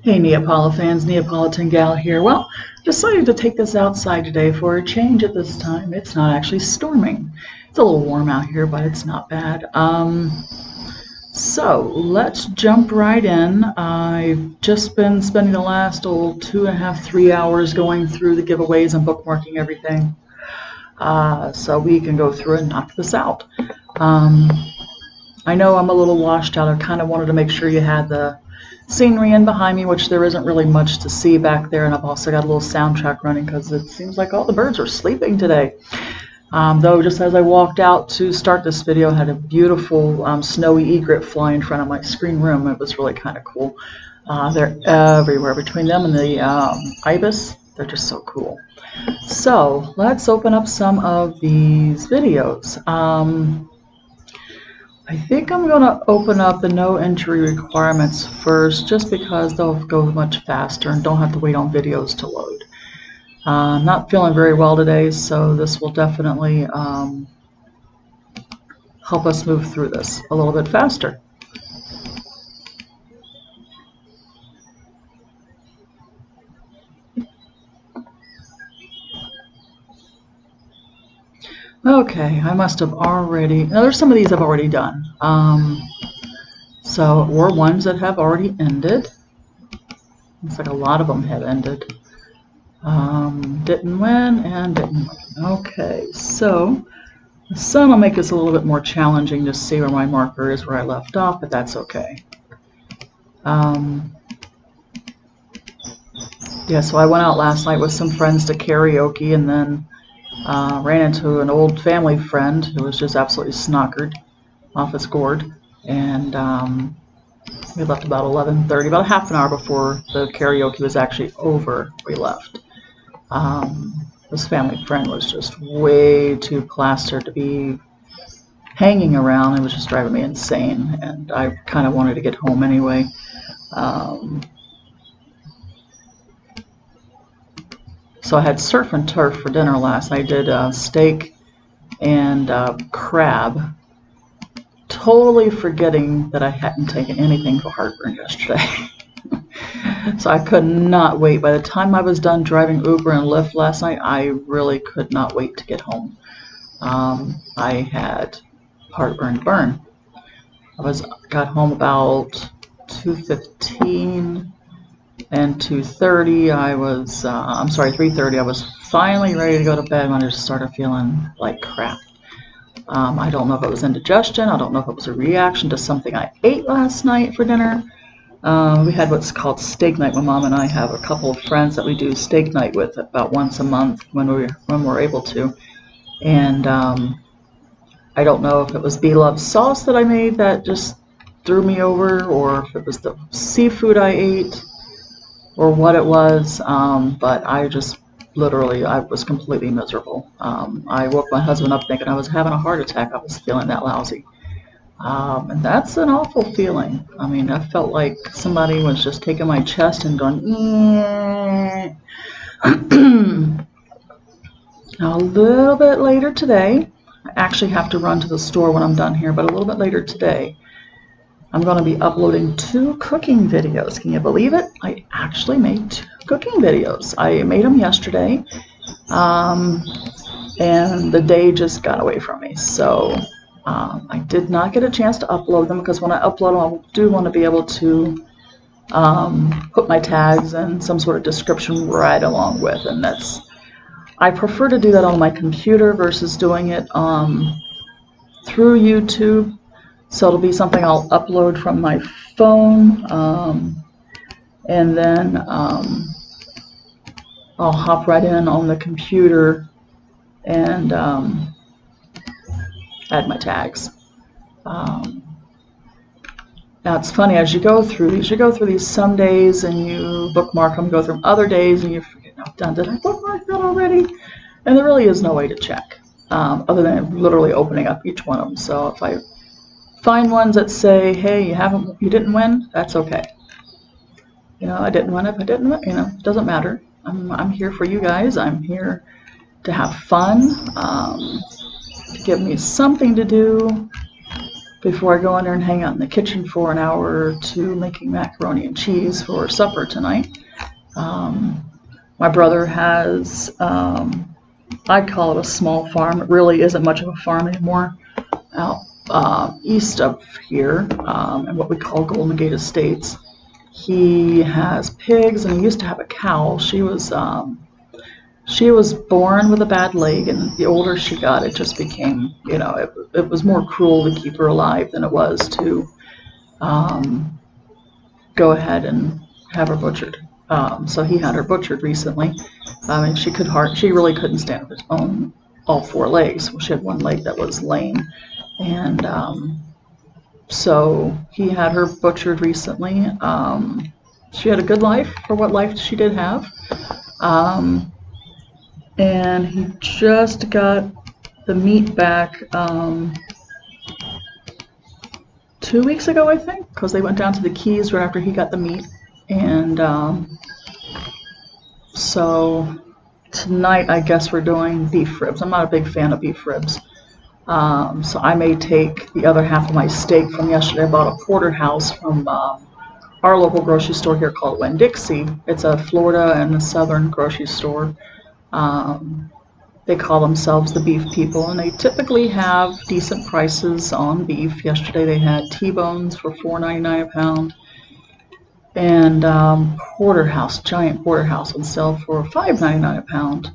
Hey Neapolitan fans, NeapolitanGal here. Well, decided to take this outside today for a change at this time. It's not actually storming. It's a little warm out here, but it's not bad. So let's jump right in. I've just been spending the last 2.5, 3 hours going through the giveaways and bookmarking everything. So we can go through and knock this out. I know I'm a little washed out. I kind of wanted to make sure you had the scenery in behind me, which there isn't really much to see back there, and I've also got a little soundtrack running because it seems like all the birds are sleeping today. Though just as I walked out to start this video, I had a beautiful snowy egret fly in front of my screen room. It was really kind of cool. They're everywhere between them and the ibis. They're just so cool. So let's open up some of these videos. I think I'm going to open up the no entry requirements first, just because they'll go much faster and don't have to wait on videos to load. I'm not feeling very well today, so this will definitely help us move through this a little bit faster. Okay, I must have already, now there's some of these I've already done. Or ones that have already ended. Looks like a lot of them have ended. Didn't win and didn't win. Okay, so the sun will make this a little bit more challenging to see where my marker is where I left off, but that's okay. Yeah, so I went out last night with some friends to karaoke, and then ran into an old family friend who was just absolutely snockered off his gourd, and we left about 11:30, about half an hour before the karaoke was actually over. We left. This family friend was just way too plastered to be hanging around. It was just driving me insane, and I kind of wanted to get home anyway. So I had surf and turf for dinner last night. I did steak and crab, totally forgetting that I hadn't taken anything for heartburn yesterday. So I could not wait. By the time I was done driving Uber and Lyft last night, I really could not wait to get home. I had heartburn burn. Got home about 2:15. And 2:30, I was, 3:30, I was finally ready to go to bed when I just started feeling like crap. I don't know if it was indigestion. I don't know if it was a reaction to something I ate last night for dinner. We had what's called steak night. My mom and I have a couple of friends that we do steak night with about once a month when we're able to. And I don't know if it was bloves sauce that I made that just threw me over, or if it was the seafood I ate, or what it was, but I just literally, I was completely miserable. I woke my husband up thinking I was having a heart attack. I was feeling that lousy. And that's an awful feeling. I mean, I felt like somebody was just taking my chest and going, Now, a little bit later today, I actually have to run to the store when I'm done here, but a little bit later today, I'm going to be uploading 2 cooking videos. Can you believe it? I actually made 2 cooking videos. I made them yesterday, and the day just got away from me. So I did not get a chance to upload them, because when I upload them, I do want to be able to put my tags and some sort of description right along with. And I prefer to do that on my computer versus doing it through YouTube. So it'll be something I'll upload from my phone, and then I'll hop right in on the computer and add my tags. Now it's funny, as you go through these some days and you bookmark them, go through them other days and you forget, oh, did I bookmark that already? And there really is no way to check, other than literally opening up each one of them. So if I find ones that say, hey, you didn't win, that's okay. You know, I didn't win. If I didn't win, it doesn't matter. I'm here for you guys. I'm here to have fun, to give me something to do, before I go in there and hang out in the kitchen for an hour or two making macaroni and cheese for supper tonight. My brother has, I call it a small farm. It really isn't much of a farm anymore, out east of here, in what we call Golden Gate Estates. He has pigs, and he used to have a cow. She was born with a bad leg, and the older she got, it just became, you know, it was more cruel to keep her alive than it was to go ahead and have her butchered. So he had her butchered recently. I mean, she really couldn't stand on her own, all four legs. Well, she had one leg that was lame, and so he had her butchered recently. She had a good life for what life she did have. And he just got the meat back 2 weeks ago, I think, because they went down to the Keys right after he got the meat. And so tonight, I guess we're doing beef ribs. I'm not a big fan of beef ribs. So I may take the other half of my steak from yesterday. I bought a porterhouse from our local grocery store here called Winn-Dixie. It's a Florida and a southern grocery store. They call themselves the beef people, and they typically have decent prices on beef. Yesterday they had T-bones for $4.99 a pound, and giant porterhouse on sale for $5.99 a pound.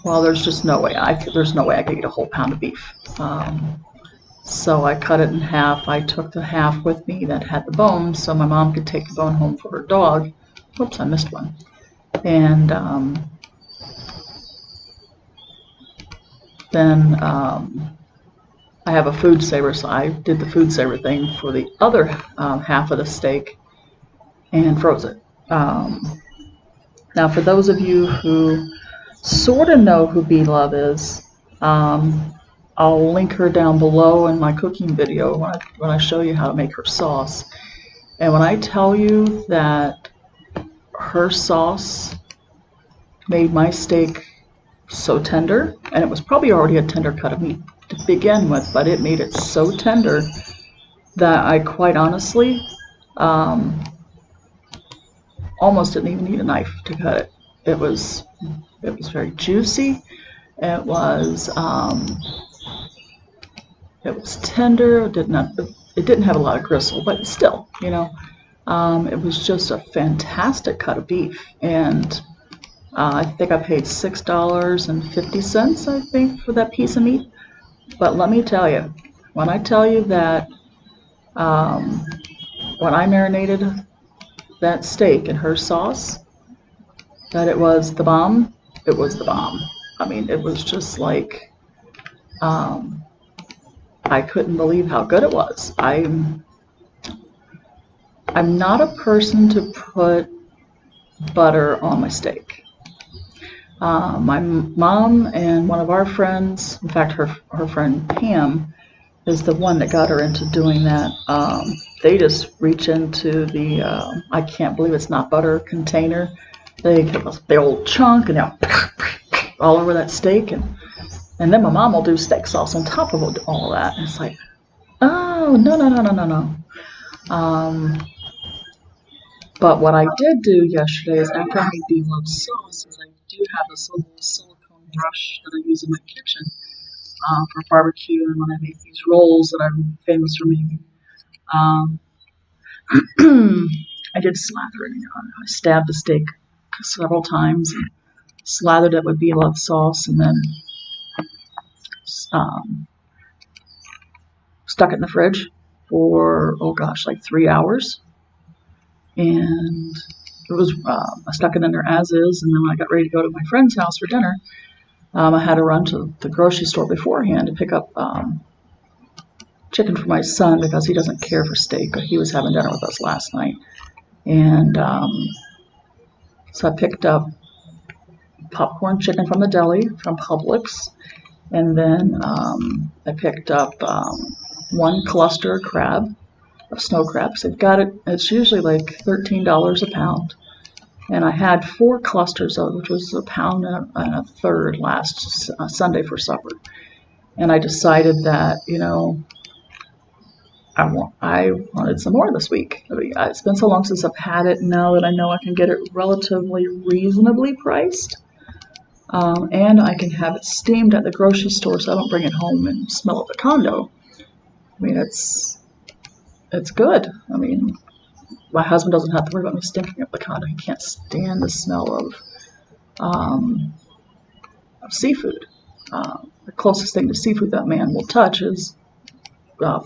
Well, there's just no way I could eat a whole pound of beef. So I cut it in half. I took the half with me that had the bone, so my mom could take the bone home for her dog. Oops, I missed one. And then I have a food saver, so I did the food saver thing for the other half of the steak and froze it. Now, for those of you who sort of know who B Love is, I'll link her down below in my cooking video when I show you how to make her sauce. And when I tell you that her sauce made my steak so tender, and it was probably already a tender cut of meat to begin with, but it made it so tender that I quite honestly almost didn't even need a knife to cut it. It was very juicy. It was tender. It didn't have a lot of gristle, but still, you know, it was just a fantastic cut of beef. And I think I paid $6.50, I think, for that piece of meat. But let me tell you, when I tell you that when I marinated that steak in her sauce, that it was the bomb, it was the bomb. I mean, it was just like, I couldn't believe how good it was. I'm not a person to put butter on my steak. My mom and one of our friends, in fact, her friend Pam, is the one that got her into doing that. They just reach into the, I can't believe it's not butter container. They get the old chunk and they'll all over that steak, and then my mom will do steak sauce on top of all of that. And it's like, oh, no. But what I did do yesterday is, after I made the love sauce, is I do have this little silicone brush that I use in my kitchen for barbecue, and when I make these rolls that I'm famous for making. I did slather it. I stabbed the steak several times and slathered it with bee love sauce, and then stuck it in the fridge for, oh gosh, like 3 hours. And it was, I stuck it in there as is, and then when I got ready to go to my friend's house for dinner, I had to run to the grocery store beforehand to pick up chicken for my son, because he doesn't care for steak. He was having dinner with us last night. And so I picked up popcorn chicken from the deli, from Publix, and then I picked up one cluster of crab, of snow crabs. It's usually like $13 a pound. And I had 4 clusters of it, which was a pound and a third last Sunday for supper. And I decided that, you know, I wanted some more this week. It's been so long since I've had it. Now that I know I can get it relatively reasonably priced, and I can have it steamed at the grocery store, so I don't bring it home and smell at the condo. I mean, it's good. I mean, my husband doesn't have to worry about me stinking up the condo. He can't stand the smell of seafood. The closest thing to seafood that man will touch is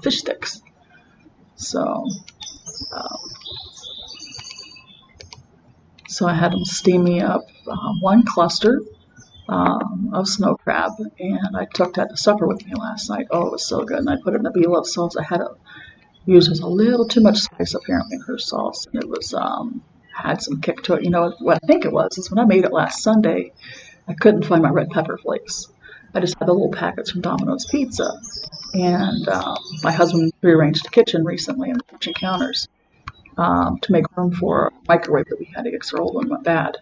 fish sticks. So, so I had him steam me up one cluster of snow crab, and I took that to supper with me last night. Oh, it was so good. And I put it in the beloved sauce. I had to use a little too much spice apparently in her sauce, and it was had some kick to it. You know what I think it was is when I made it last Sunday, I couldn't find my red pepper flakes. I just had the little packets from Domino's Pizza, and my husband rearranged the kitchen recently and the kitchen counters to make room for a microwave that we had to get because our old one went bad.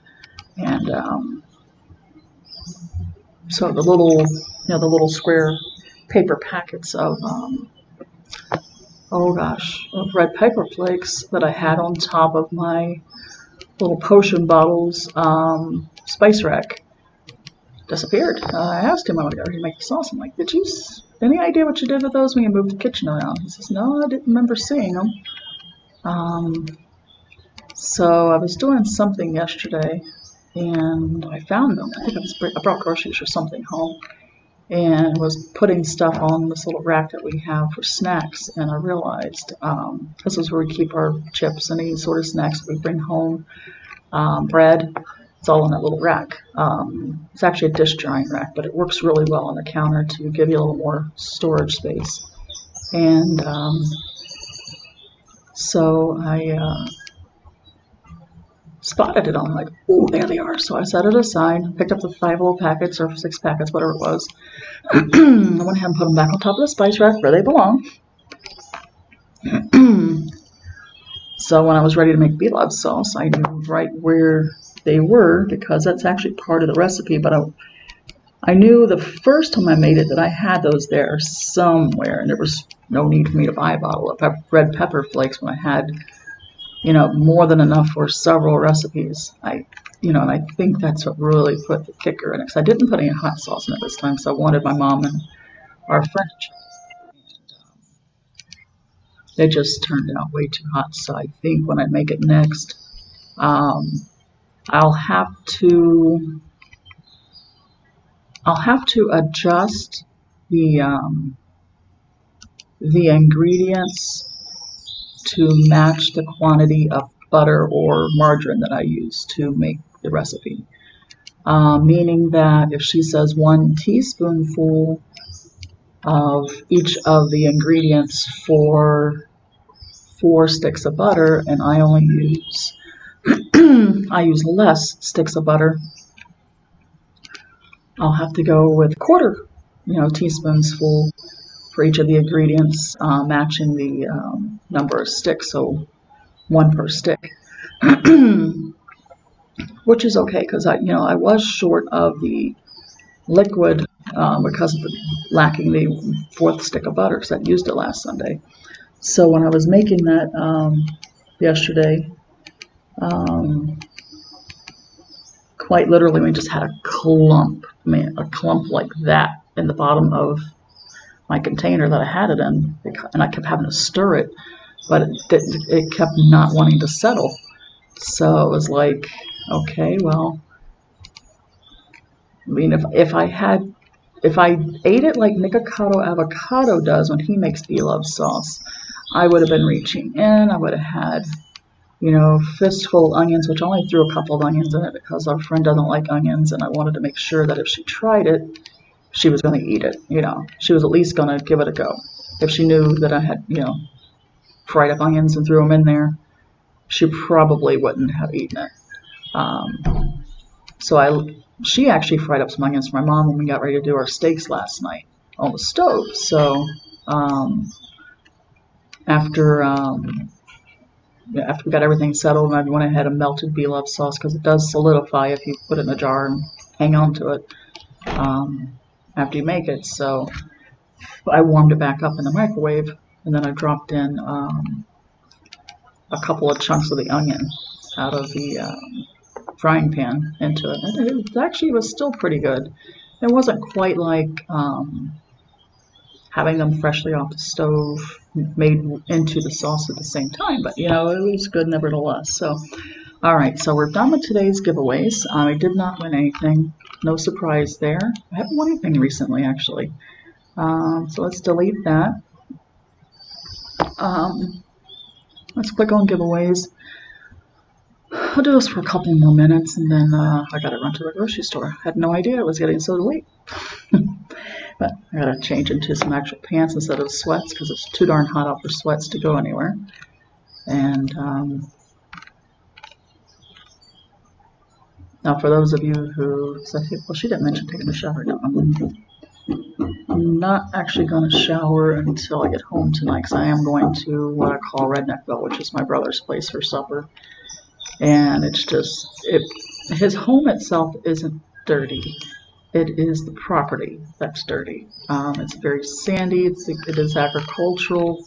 And so the little square paper packets of of red pepper flakes that I had on top of my little potion bottles spice rack disappeared. I asked him, I went, "Are you make the sauce?" I'm like, "Did you any idea what you did with those when you moved the kitchen around?" He says, "No, I didn't remember seeing them." So I was doing something yesterday, and I found them. I think I brought groceries or something home, and was putting stuff on this little rack that we have for snacks, and I realized this is where we keep our chips and any sort of snacks that we bring home, bread. It's all in that little rack. It's actually a dish drying rack, but it works really well on the counter to give you a little more storage space. And so I spotted it. I'm like, "Oh, there they are." So I set it aside, picked up the 5 little packets or 6 packets, whatever it was. I went ahead and put them back on top of the spice rack where they belong. So when I was ready to make beloved sauce, I knew right where they were because that's actually part of the recipe. But I knew the first time I made it that I had those there somewhere, and there was no need for me to buy a bottle of red pepper flakes when I had, more than enough for several recipes. And I think that's what really put the kicker in it. Because I didn't put any hot sauce in it this time, so I wanted my mom and our friend. They just turned out way too hot. So I think when I make it next, I'll have to adjust the ingredients to match the quantity of butter or margarine that I use to make the recipe. Meaning that if she says 1 teaspoonful of each of the ingredients for 4 sticks of butter, and I only use I use less sticks of butter, I'll have to go with 1/4 teaspoons full for each of the ingredients, matching the number of sticks, so 1 per stick. Which is okay because I was short of the liquid because of lacking the 4th stick of butter because I used it last Sunday. So when I was making that yesterday, quite literally we just had a clump like that in the bottom of my container that I had it in, and I kept having to stir it, but it kept not wanting to settle. So it was like, okay, well, I mean, if I ate it like Nikocado Avocado does when he makes beloved sauce, I would have been reaching in. I would have had, fistful of onions, which I only threw a couple of onions in it because our friend doesn't like onions, and I wanted to make sure that if she tried it, she was going to eat it. She was at least going to give it a go. If she knew that I had, fried up onions and threw them in there, she probably wouldn't have eaten it. She actually fried up some onions for my mom when we got ready to do our steaks last night on the stove. So after we got everything settled, and I went ahead and melted beloved sauce because it does solidify if you put it in a jar and hang on to it after you make it. So I warmed it back up in the microwave and then I dropped in a couple of chunks of the onion out of the frying pan into it. And it actually was still pretty good. It wasn't quite like having them freshly off the stove made into the sauce at the same time, but you know, it was good nevertheless. So, all right, so we're done with today's giveaways. I did not win anything. No surprise there. I haven't won anything recently, actually. So let's delete that. Let's click on giveaways. I'll do this for a couple more minutes, and then I gotta run to the grocery store. I had no idea it was getting so late. But I gotta change into some actual pants instead of sweats because it's too darn hot out for sweats to go anywhere. And now for those of you who said, hey, well, she didn't mention taking a shower. No, I'm not actually going to shower until I get home tonight because I am going to what I call Redneckville, which is my brother's place for supper. And it's just, his home itself isn't dirty. It is the property that's dirty. It's very sandy. It is agricultural.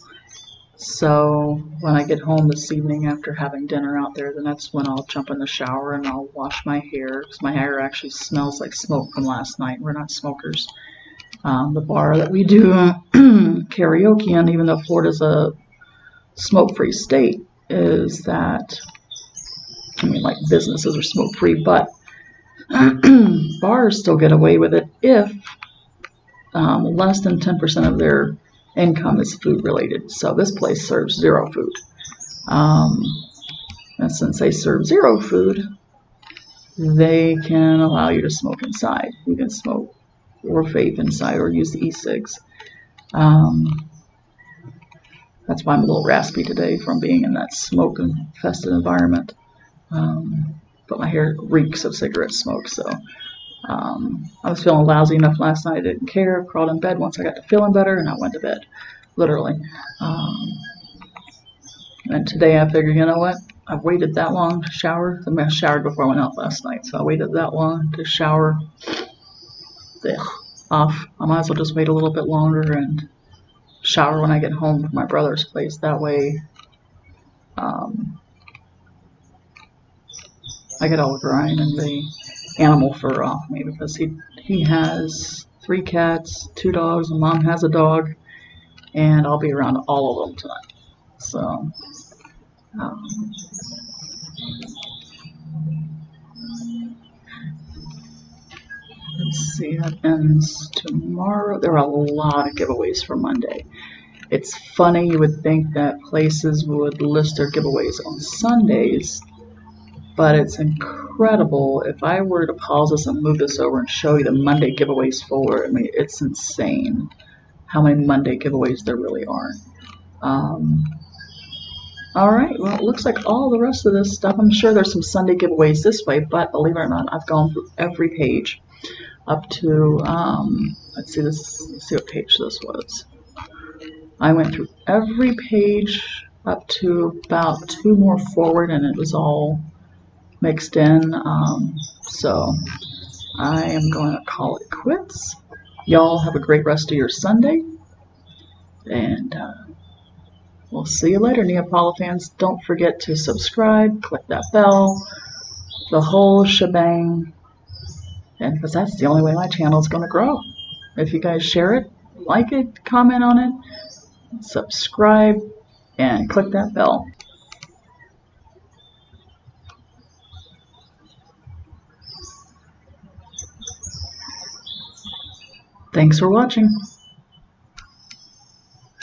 So when I get home this evening after having dinner out there, then that's when I'll jump in the shower and I'll wash my hair because my hair actually smells like smoke from last night. We're not smokers. The bar that we do karaoke in, even though Florida's a smoke-free state, is that, I mean, like businesses are smoke-free, but bars still get away with it if less than 10% of their income is food related. So this place serves zero food. And since they serve zero food, they can allow you to smoke inside. You can smoke or vape inside or use the e-cigs. That's why I'm a little raspy today from being in that smoke-infested environment. But my hair reeks of cigarette smoke, so I was feeling lousy enough last night. I didn't care. Crawled in bed once I got to feeling better, and I went to bed, literally. And today I figured, you know what? I've waited that long to shower. I mean, I showered before I went out last night, so I waited that long to shower. Off. I might as well just wait a little bit longer and shower when I get home from my brother's place. That way, I get all the grime and the animal fur off me because he has 3 cats, 2 dogs, and Mom has a dog, and I'll be around all of them tonight. So, let's see, that ends tomorrow. There are a lot of giveaways for Monday. It's funny, you would think that places would list their giveaways on Sundays, but it's incredible. If I were to pause this and move this over and show you the Monday giveaways for, I mean, it's insane how many Monday giveaways there really are. All right, well, it looks like all the rest of this stuff, I'm sure there's some Sunday giveaways this way, but believe it or not, I've gone through every page up to, let's see what page this was. I went through every page up to about 2 more forward, and it was all mixed in. So I am going to call it quits. Y'all have a great rest of your Sunday, and we'll see you later, Neapolitans. Don't forget to subscribe, click that bell, the whole shebang, and because that's the only way my channel is going to grow. If you guys share it, like it, comment on it, subscribe, and click that bell. Thanks for watching.